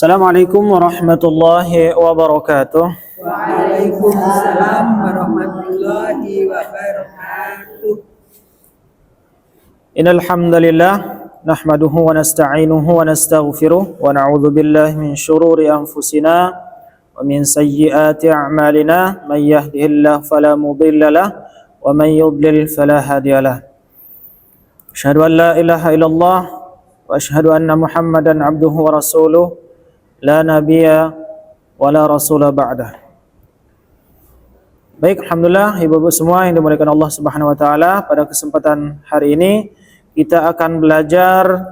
Assalamualaikum warahmatullahi wabarakatuh. Waalaikumsalam warahmatullahi wabarakatuh. Innal hamdalillah nahmaduhu wa nasta'inuhu wa nastaghfiruh wa na'udzu billahi min shururi anfusina wa min sayyiati a'malina may yahdihillahu fala mudilla lahu wa may yudlil fala hadiyalah. Asyhadu an la ilaha illallah wa asyhadu anna Muhammadan abduhu wa rasuluh la nabiyya wa la rasula ba'dah. Baik, alhamdulillah ibu-ibu semua yang dimuliakan Allah Subhanahu wa taala, pada kesempatan hari ini kita akan belajar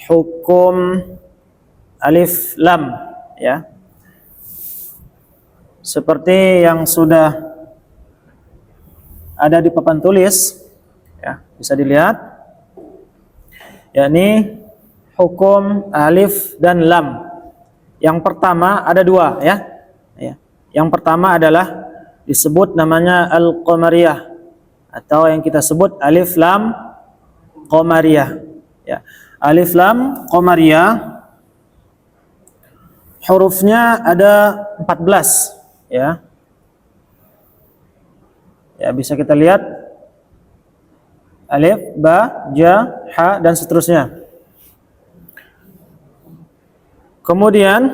hukum alif lam ya. Seperti yang sudah ada di papan tulis ya, bisa dilihat. Yakni hukum alif dan lam. Yang pertama ada dua ya. Yang pertama adalah disebut namanya al-qamariyah atau yang kita sebut alif lam qamariyah ya. Alif lam qamariyah hurufnya ada 14 ya. Ya, bisa kita lihat alif, ba, ja, ha dan seterusnya. Kemudian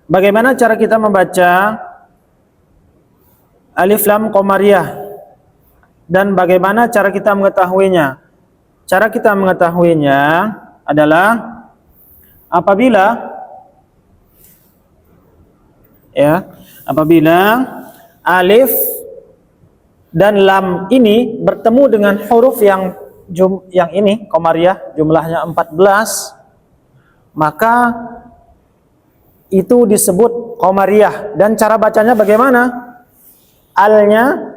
bagaimana cara kita membaca alif lam qamariyah dan bagaimana cara kita mengetahuinya? Cara kita mengetahuinya adalah apabila alif dan lam ini bertemu dengan huruf yang ini qamariyah jumlahnya 14, maka itu disebut qamariyah. Dan cara bacanya bagaimana? Alnya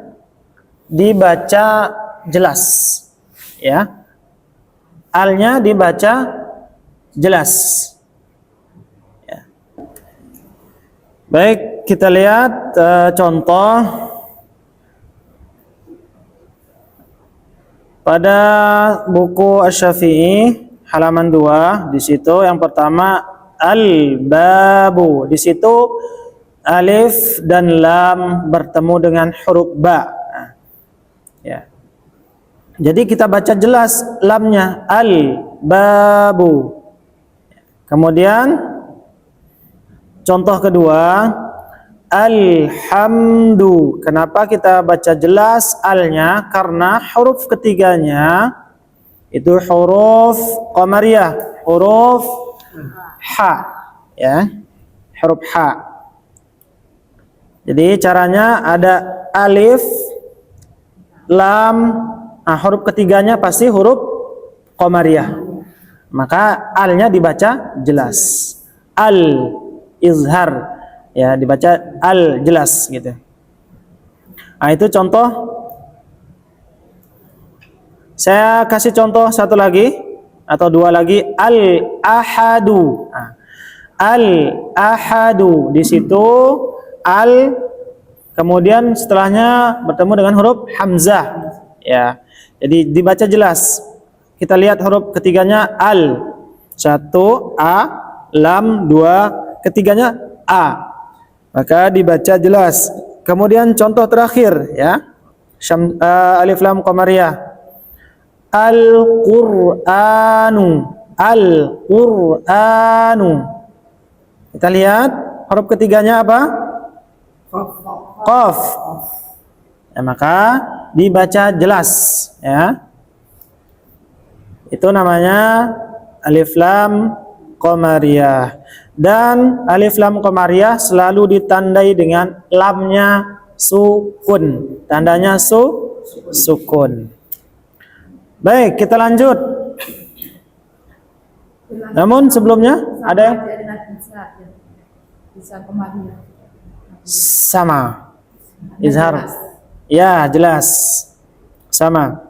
dibaca jelas ya. Alnya dibaca jelas ya. Baik, kita lihat contoh pada buku Asy-Syafi'i halaman 2. Di situ yang pertama al-babu. Di situ alif dan lam bertemu dengan huruf ba. Ya. Jadi kita baca jelas lamnya al-babu. Kemudian contoh kedua alhamdu. Kenapa kita baca jelas alnya? Karena huruf ketiganya itu huruf qamariyah, huruf ha ya, huruf ha. Jadi caranya ada alif, lam, huruf ketiganya pasti huruf qamariyah. Maka alnya dibaca jelas. Al izhar ya, dibaca al jelas gitu. Nah, itu contoh. Saya kasih contoh satu lagi atau dua lagi, al-ahadu. Al-ahadu di situ al kemudian setelahnya bertemu dengan huruf hamzah ya. Jadi dibaca jelas. Kita lihat huruf ketiganya al. 1 a, lam 2, ketiganya a. Maka dibaca jelas. Kemudian contoh terakhir ya. Alif lam qamariyah. Al-Qur'anu. Al-Qur'anu. Kita lihat huruf ketiganya apa? Qaf. Ya, maka dibaca jelas ya. Itu namanya alif lam qamariyah. Dan alif lam qamariyah selalu ditandai dengan lamnya sukun. Tandanya sukun. Baik, kita lanjut. Namun sebelumnya ada yang sama. Izhar. Ya, jelas. Sama.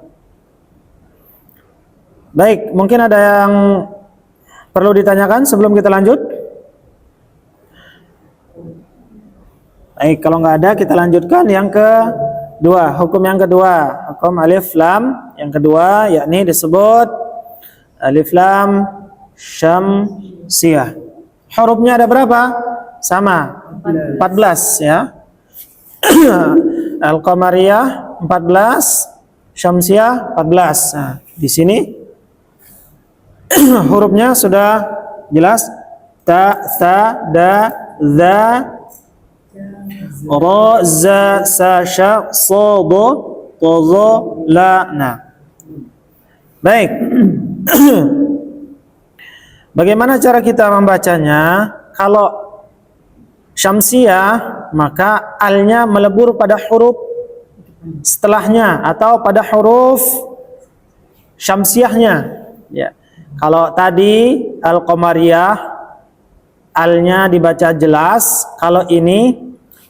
Baik, mungkin ada yang perlu ditanyakan sebelum kita lanjut? Baik, kalau nggak ada kita lanjutkan yang kedua. Hukum yang kedua, hukum alif lam yang kedua, yakni disebut alif lam syamsiyah. Hurufnya ada berapa? Sama, 14 ya. Al-Qamariyah 14, Syamsiyah 14. Nah, di sini hurufnya sudah jelas. Ta, tha, da, za, ra, za, sa, sya, sa, do, to, zo, la, na. Baik. Bagaimana cara kita membacanya? Kalau Syamsiyah, maka alnya melebur pada huruf setelahnya atau pada huruf Syamsiyahnya. Ya. Kalau tadi Al-Qamariyah alnya dibaca jelas, kalau ini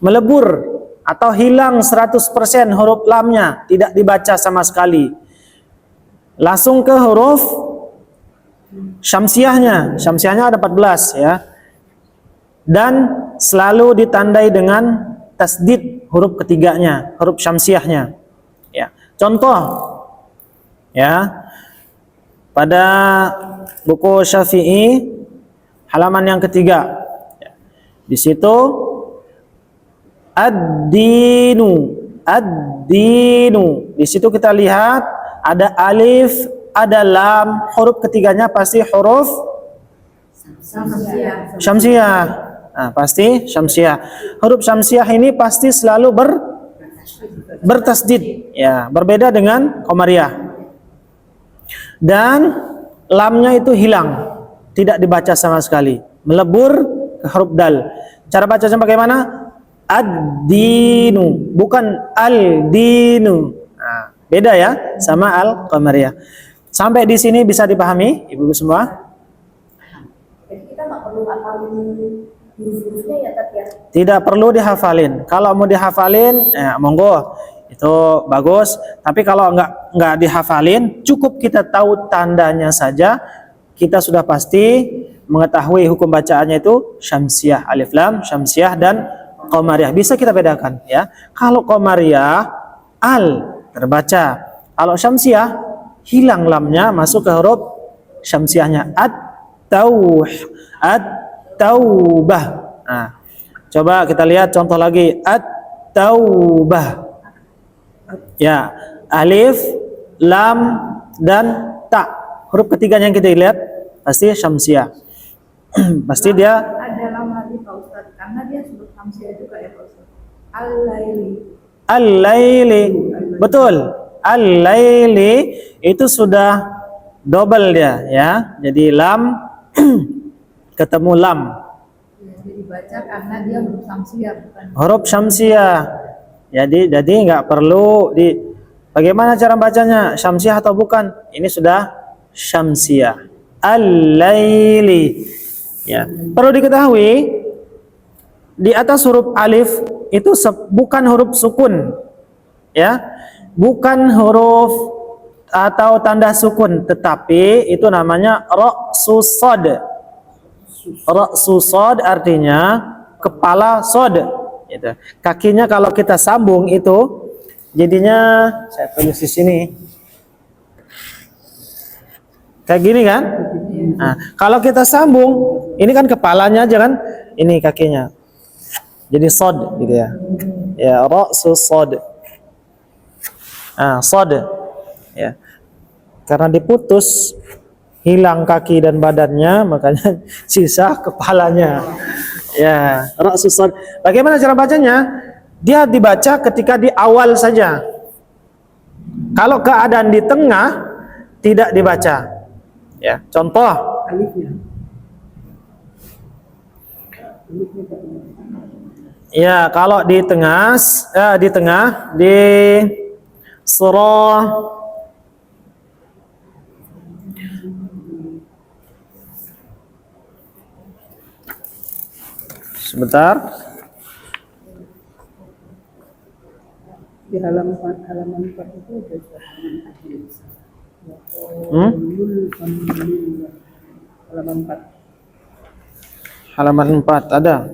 melebur atau hilang 100% huruf lamnya, tidak dibaca sama sekali. Langsung ke huruf Syamsiyahnya. Syamsiyahnya ada 14 ya. Dan selalu ditandai dengan tasdid huruf ketiganya, huruf Syamsiyahnya. Ya. Contoh ya. Pada buku Syafi'i halaman yang ketiga, di situ ad-dinu, ad-dinu. Di situ kita lihat ada alif, ada lam, huruf ketiganya pasti huruf Syamsiyah. Nah, pasti Syamsiyah. Huruf Syamsiyah ini pasti selalu bertasdid, ya, berbeda dengan Qamariyah. Dan lamnya itu hilang, tidak dibaca sama sekali, melebur ke huruf dal. Cara bacanya bagaimana? Ad-dinu, bukan al-dinu. Nah, beda ya sama Al-Qamariyah. Sampai di sini bisa dipahami ibu-ibu semua? Jadi kita nggak perlu hafalin huruf-hurufnya ya, Tat, ya? Tidak perlu dihafalin. Kalau mau dihafalin, ya monggo, itu bagus. Tapi kalau nggak dihafalin, cukup kita tahu tandanya saja, kita sudah pasti mengetahui hukum bacaannya itu Syamsiyah, alif lam, Syamsiyah dan Qamariyah. Bisa kita bedakan ya. Kalau Qamariyah al terbaca, kalau Syamsiyah hilang lamnya, masuk ke huruf Syamsiyahnya. At-taubah. Nah, coba kita lihat contoh lagi. At-taubah. Ya, alif, lam dan ta. Huruf ketiganya yang kita lihat pasti Syamsiyah. Pasti dia Ada lam lagi Pak Ustadz, karena dia sebut Syamsiyah juga ya Pak Ustadz. Al-laili. al-laili. Betul. Al-laili itu sudah double dia ya. Jadi lam ketemu lam. Ya, jadi baca karena dia huruf Syamsiyah bukan. Huruf Syamsiyah. Jadi nggak perlu bagaimana cara bacanya? Syamsiyah atau bukan? Ini sudah Syamsiyah. Al-laili. Ya. Perlu diketahui di atas huruf alif itu bukan huruf sukun. Ya. Bukan huruf atau tanda sukun, tetapi itu namanya ra'sus shad. Ra'sus shad artinya kepala shad. Gitu. Kakinya kalau kita sambung itu jadinya, saya tulis di sini. Kayak gini kan? Nah, kalau kita sambung, ini kan kepalanya aja kan? Ini kakinya. Jadi shad gitu ya. Ya, ra'sus shad. Shad. Ya. Karena diputus, hilang kaki dan badannya, makanya sisa kepalanya. Ya, ra'sus shad. Bagaimana cara bacanya? Dia dibaca ketika di awal saja. Kalau keadaan di tengah tidak dibaca. Ya, contoh. Ya, kalau di tengah di surah sebentar. Di halaman 4 itu ada halaman 4. Halaman 4 ada.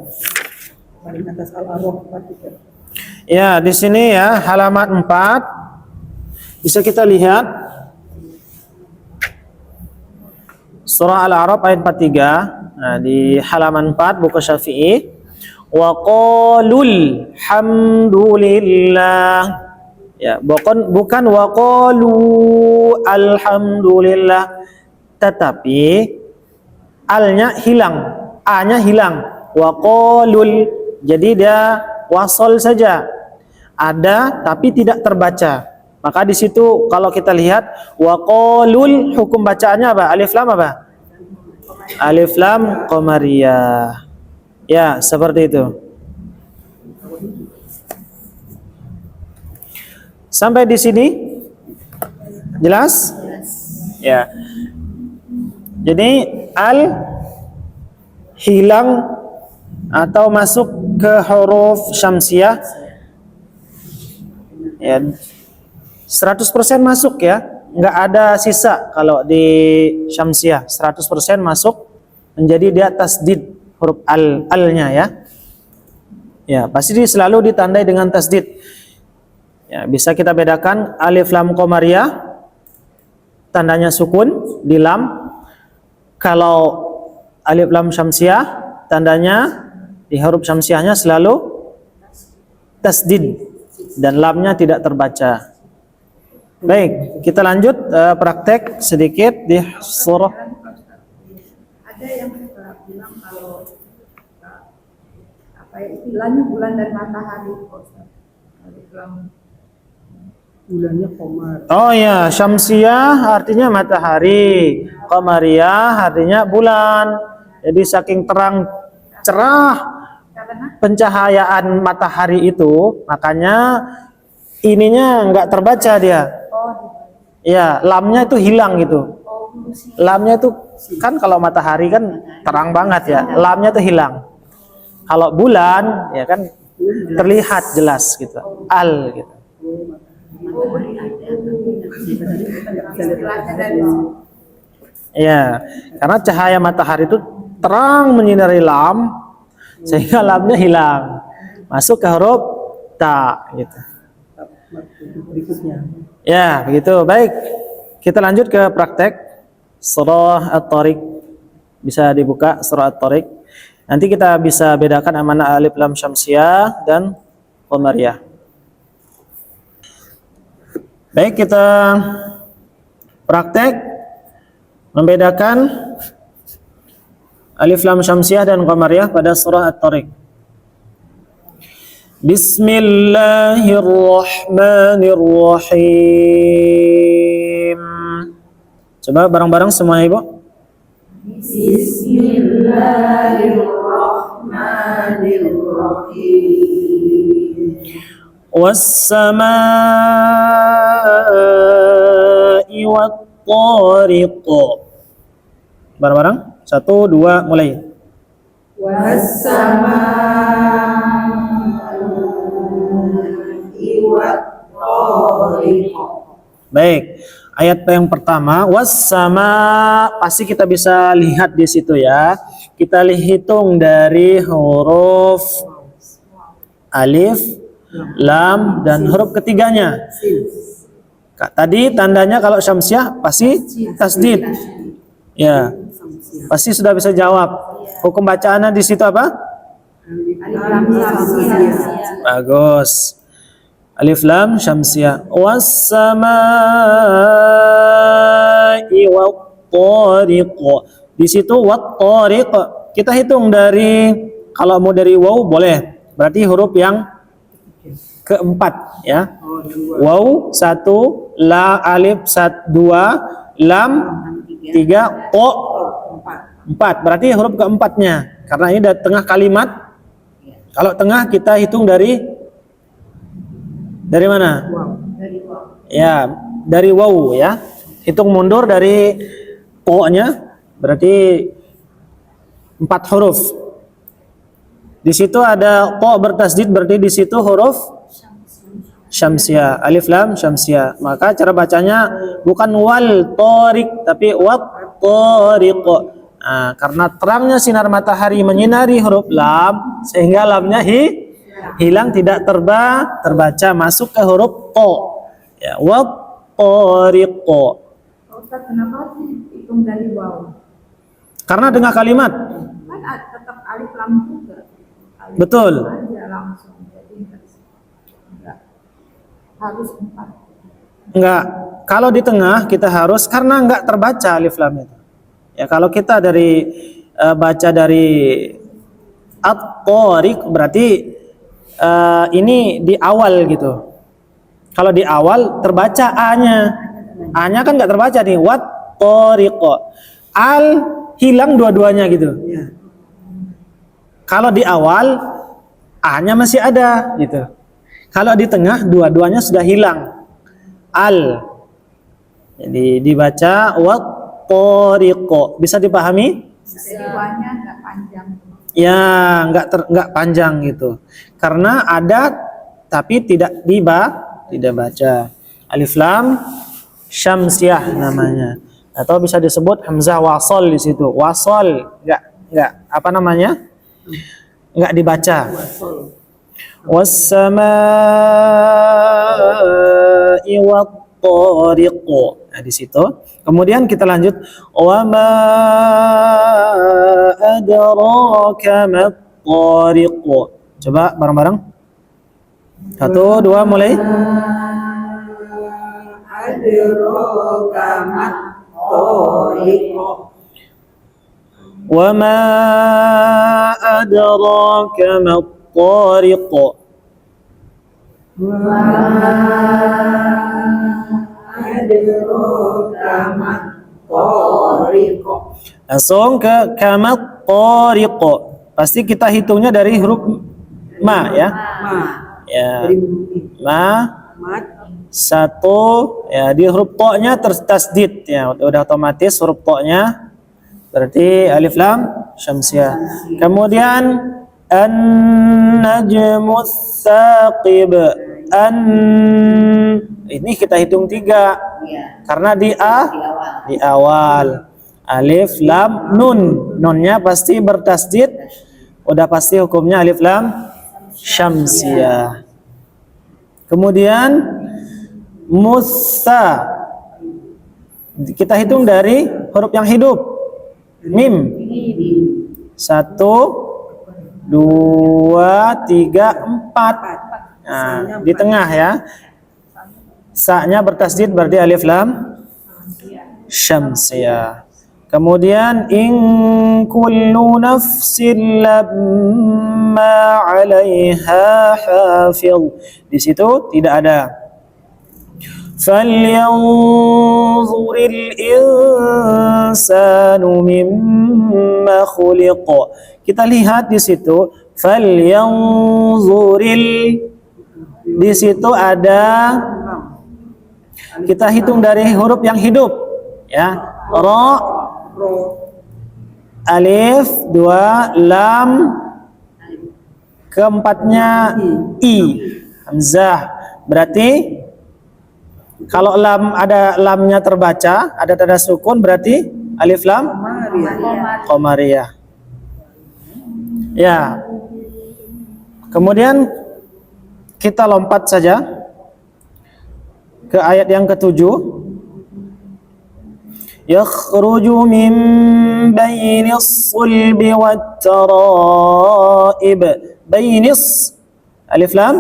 Paling atas Al-A'raf 4 itu. Ya, di sini ya, halaman 4. Bisa kita lihat surah Al-A'raf ayat 43. Nah, di halaman 4 buku Syafi'i. Wa qalul hamdulillah. Ya, bukan wa qalu alhamdulillah. Tetapi alnya hilang, a-nya hilang. Wa qalul. Jadi dia wasol saja. Ada tapi tidak terbaca. Maka di situ kalau kita lihat wa qalul, hukum bacaannya apa? Alif lam apa? Alif lam qamariyah. Ya, seperti itu. Sampai di sini jelas? Ya. Jadi al hilang atau masuk ke huruf syamsiah ya 100% masuk ya, nggak ada sisa kalau di syamsiah, 100% masuk menjadi dia tasdid huruf alnya ya. Ya, pasti selalu ditandai dengan tasdid. Ya, bisa kita bedakan alif lam qamariyah tandanya sukun di lam. Kalau alif lam syamsiah tandanya di huruf syamsiahnya selalu tasdid dan lamnya tidak terbaca. Baik, kita lanjut praktek sedikit di surah. Ada yang bilang kalau apa ya, istilahnya bulan dan matahari, bulannya qamar. Oh ya, syamsiah artinya matahari, qamariyah artinya bulan. Jadi saking terang cerah pencahayaan matahari itu, makanya ininya nggak terbaca dia. Ya, lamnya itu hilang gitu. Lamnya itu kan kalau matahari kan terang banget ya, lamnya itu hilang. Kalau bulan ya kan terlihat jelas gitu, al gitu. Ya, karena cahaya matahari itu terang menyinari lam sehingga lamnya hilang, masuk ke huruf ta gitu. Berikutnya. Ya, begitu. Baik. Kita lanjut ke praktek surah At-Tariq. Bisa dibuka surah At-Tariq. Nanti kita bisa bedakan mana alif lam syamsiah dan qamariyah. Baik, kita praktek membedakan alif lam syamsiah dan qamariyah pada surah At-Tariq. Bismillahirrahmanirrahim. Coba bareng-bareng semua Ibu. Bismillahirrahmanirrahim. Was-samaa'i wat-tariq. Bareng-bareng. 1, 2, mulai. Baik, ayat yang pertama was-sama, pasti kita bisa lihat di situ ya. Kita hitung dari huruf alif, lam dan huruf ketiganya. Tadi tandanya kalau syamsiah pasti tasdid. Ya, pasti sudah bisa jawab. Hukum bacaannya di situ apa? Bagus. Alif lam syamsiah. Was-samaa'i wat-tariq. Di situ wat-tariq kita hitung dari, kalau mau dari waw boleh. Berarti huruf yang keempat ya. Waw 1, la alif 1, 2, lam 3, o 4. Berarti huruf keempatnya. Karena ini dari tengah kalimat. Kalau tengah kita hitung dari mana? Ya, dari waw ya. Hitung mundur dari po-nya berarti 4 huruf. Di situ ada po bertasdid, berarti di situ huruf syamsiah, alif lam syamsiah. Maka cara bacanya bukan wal tariq tapi wat tariq. Nah, karena terangnya sinar matahari menyinari huruf lam sehingga lamnya hilang, tidak terbaca, masuk ke huruf to. Ya, wat tariq. Ustaz, kenapa hitung dari waw? Karena tengah kalimat. Kan tetap alif lam juga. Alif Betul. lam aja langsung. Jadi enggak harus 4. Enggak. Kalau di tengah kita harus, karena enggak terbaca alif lam itu. Ya, kalau kita dari baca dari at-thariq berarti ini di awal gitu. Kalau di awal terbaca A-nya. A-nya kan enggak terbaca nih. Wat-thariq. Al hilang dua-duanya gitu. Kalau di awal A-nya masih ada gitu. Kalau di tengah dua-duanya sudah hilang. Al. Jadi dibaca wat-thariq. Bisa dipahami? Jadi wanya enggak panjang. Ya, enggak panjang gitu. Karena ada tapi tidak baca. Alif lam syamsiyah namanya. Atau bisa disebut hamzah wasal di situ. Wasal enggak apa namanya? Enggak dibaca. Was-samaa'i wat-thariq. Nah, di situ. Kemudian kita lanjut wa ma adraka mat-thariq. Coba bareng-bareng. 1 2 mulai. Adraka mat-thariq. Wa ma adraka mat-thariq. Langsung ke kamat tariq. Pasti kita hitungnya dari huruf ma ya. Ya. Ma. Satu ya, di huruf to-nya tasdid ya, udah otomatis huruf to-nya berarti alif lam syamsiyah. Kemudian an-najmus saqib. Ini kita hitung 3 karena di awal alif lam nun, nunnya pasti bertasdid, udah pasti hukumnya alif lam syamsiyah. Kemudian musa, kita hitung dari huruf yang hidup, mim. 1 2 3 4. Nah, di tengah ya. Sa-nya bertasdid berarti alif lam syamsiyah. Kemudian in kullu nafsin lamma 'alaiha hafiz. Di situ tidak ada. Falyanzuril insanu mimma khuliq. Kita lihat di situ falyanzuril. Di situ ada, kita hitung dari huruf yang hidup ya. Ra, alif, 2 lam, keempatnya i, hamzah. Berarti kalau lam ada lamnya terbaca, ada tanda sukun, berarti alif lam qamariyah. Ya. Kemudian kita lompat saja ke ayat yang ke-7. Yakhruju min bainis sulbi wat taraib. Bainis alif lam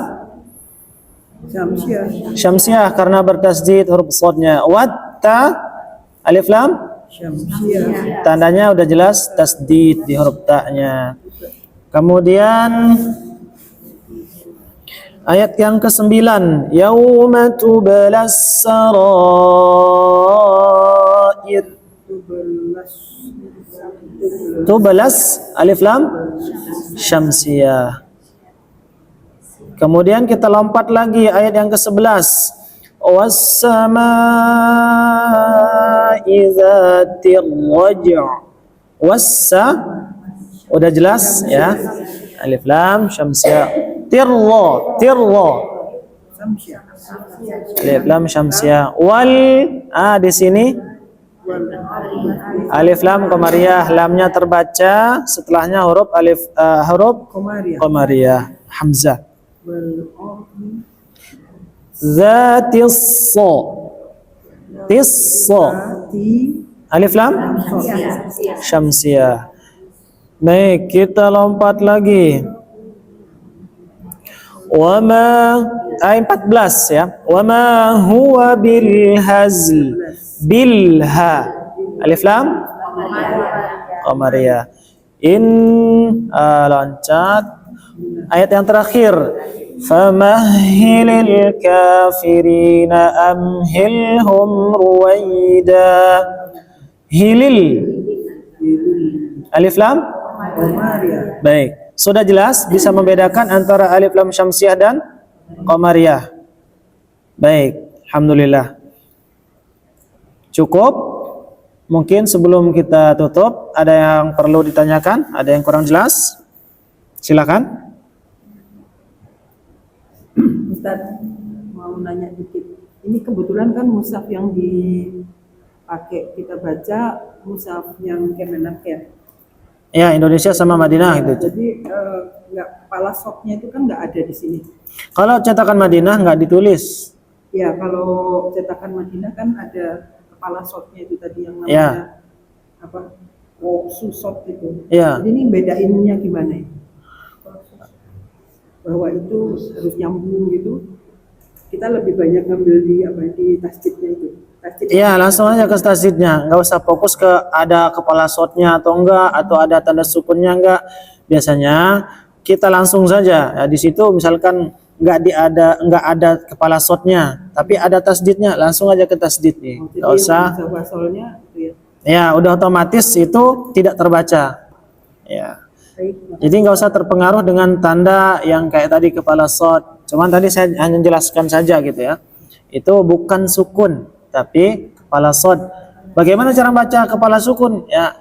syamsiyah karena bertasdid huruf shadnya. Wat ta alif lam syamsiyah. Tandanya udah jelas tasdid di huruf ta-nya. Kemudian ayat yang ke-9, yauma tubalas sarair. Tubalas alif lam syamsiyah. Kemudian kita lompat lagi ayat yang ke-11, was-samaa'i dzatir raj'. Wassa udah jelas ya, alif lam syamsiyah. Tirro alif lam syamsiyah. Wal di sini alif lam qamariyah, lamnya terbaca, setelahnya huruf huruf qamariyah hamzah. Zatis so Alif lam syamsiyah. Baik, kita lompat lagi. Wama ayat 14 ya. Wama huwa bil hazl bilha. Alif lam qamariyah. Loncat ayat yang terakhir. Famahhilil kafirina amhilhum ruwaida. Hilil. Alif lam baik. Sudah jelas bisa membedakan antara alif lam syamsiyah dan qamariyah. Baik, alhamdulillah. Cukup. Mungkin sebelum kita tutup ada yang perlu ditanyakan, ada yang kurang jelas? Silakan. Ustaz, mau nanya dikit. Ini kebetulan kan mushaf yang dipakai kita baca mushaf yang Kemenak ya. Ya, Indonesia sama Madinah gitu. Jadi kepala soknya itu kan nggak ada di sini. Kalau cetakan Madinah nggak ditulis. Ya, kalau cetakan Madinah kan ada kepala soknya itu tadi yang namanya Ya. apa? Susot itu. Ya. Jadi ini bedainnya gimana ya? Bahwa itu harus nyambung gitu. Kita lebih banyak ngambil di tasjidnya itu. Iya, langsung aja ke tasjidnya. Nggak usah fokus ke ada kepala shotnya atau enggak, atau ada tanda sukunnya enggak. Biasanya kita langsung saja. Ya, di situ misalkan nggak ada kepala shotnya, tapi ada tasjidnya, langsung aja ke tasjid nih. Nggak usah. Ya, udah otomatis itu tidak terbaca. Ya. Jadi nggak usah terpengaruh dengan tanda yang kayak tadi kepala shot. Cuman tadi saya hanya jelaskan saja gitu ya. Itu bukan sukun, tapi kepala shad. Bagaimana cara baca kepala sukun? Ya,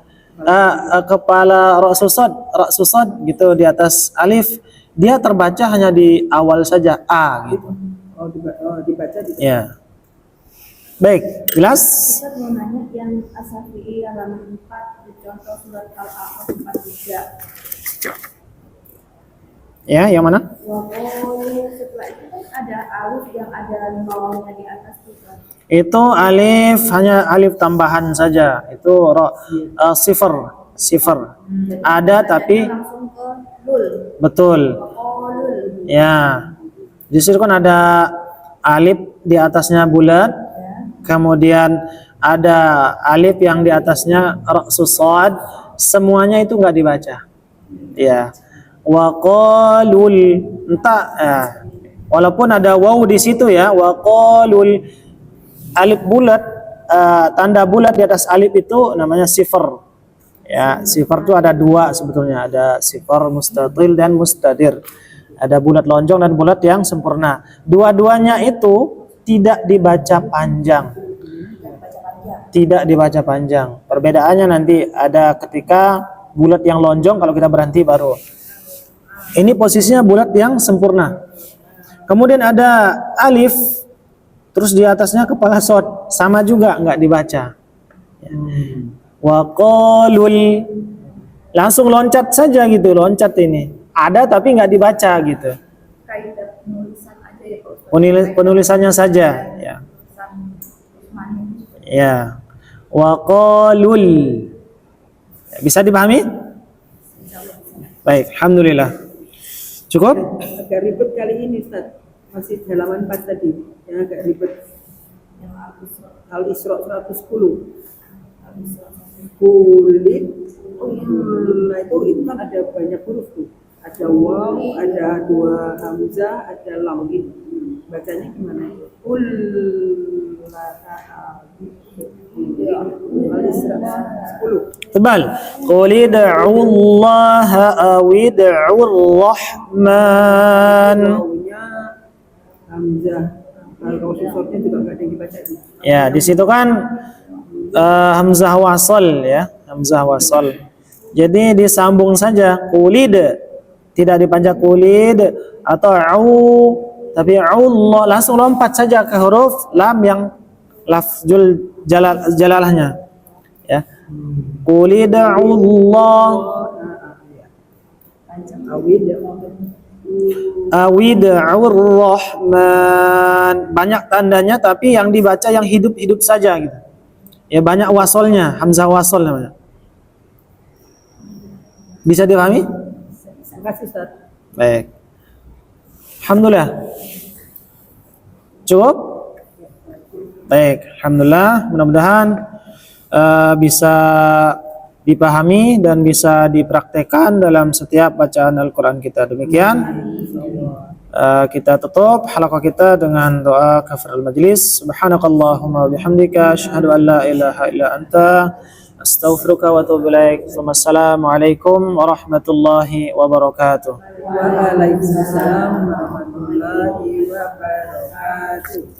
kepala ra'susad gitu di atas alif, dia terbaca hanya di awal saja a gitu. Dibaca di Ya. Baik, jelas? Kita mau nanya yang As-Syafi'i halaman 4 di contoh surat Al-A'raf 43. Ya, yang mana? Setelah itu kan ada alif yang ada nolnya di atas juga. Itu alif, hanya alif tambahan saja. Itu sifar. Ada tapi Langsung ke lul. betul. Lul. Ya. Di situ kan ada alif di atasnya bulat. Kemudian ada alif yang di atasnya ra'susad. Semuanya itu enggak dibaca. Ya. Wa qalul entah ya. Walaupun ada waw di situ ya, wa qalul alif bulat, tanda bulat di atas alif itu namanya sifar. Ya, sifar itu ada dua sebetulnya, ada sifar mustatil dan mustadir. Ada bulat lonjong dan bulat yang sempurna. Dua-duanya itu tidak dibaca panjang. Tidak dibaca panjang. Perbedaannya nanti ada ketika bulat yang lonjong, kalau kita berhenti baru. Ini posisinya bulat yang sempurna. Kemudian ada alif, terus di atasnya kepala shad, sama juga nggak dibaca. Wa qalul, langsung loncat saja gitu, loncat ini. Ada tapi nggak dibaca gitu. Kaidah penulisan aja ya Pak Ustaz. Penulisannya saja. Ya. Ya. Wa qalul. Bisa dipahami? Baik, alhamdulillah. Cukup? Agak ribet kali ini Ustaz. Masih halaman 4 tadi. Yang agak ribet. Yang Al-Isra 110. Kulit. Nah itu kan ada banyak huruf tuh. Ada waw, ada 2 hamzah, ada lam gitu. Bacanya gimana? Al-Isra 10. Tebal. Qul id'ullaha aw id'ur rahman. Wawunya hamzah. Kalau susutnya juga nggak ada yang dibaca. Ya, di situ kan hamzah wasal ya, hamzah wasal. Jadi disambung saja qulid. Tidak dipanjang qulid atau au, tapi Allah langsung lompat saja ke huruf lam yang lafzul jalalahnya. Ya. Qul Allah awid'ur rahman. Banyak tandanya tapi yang dibaca yang hidup-hidup saja gitu. Ya banyak wasolnya, hamzah wasol namanya. Bisa dipahami? Terima kasih Ustaz. Baik. Alhamdulillah. Cukup? Baik, alhamdulillah. Mudah-mudahan bisa dipahami dan bisa dipraktekkan dalam setiap bacaan Al-Quran kita. Demikian. Kita tutup halaqah kita dengan doa kafaratul majlis. Subhanakallahumma wa bihamdika asyhadu an la ilaha illa anta astaghfiruka wa atubu ilaik. Wassalamualaikum warahmatullahi wabarakatuh. Waalaikumsalam warahmatullahi wabarakatuh.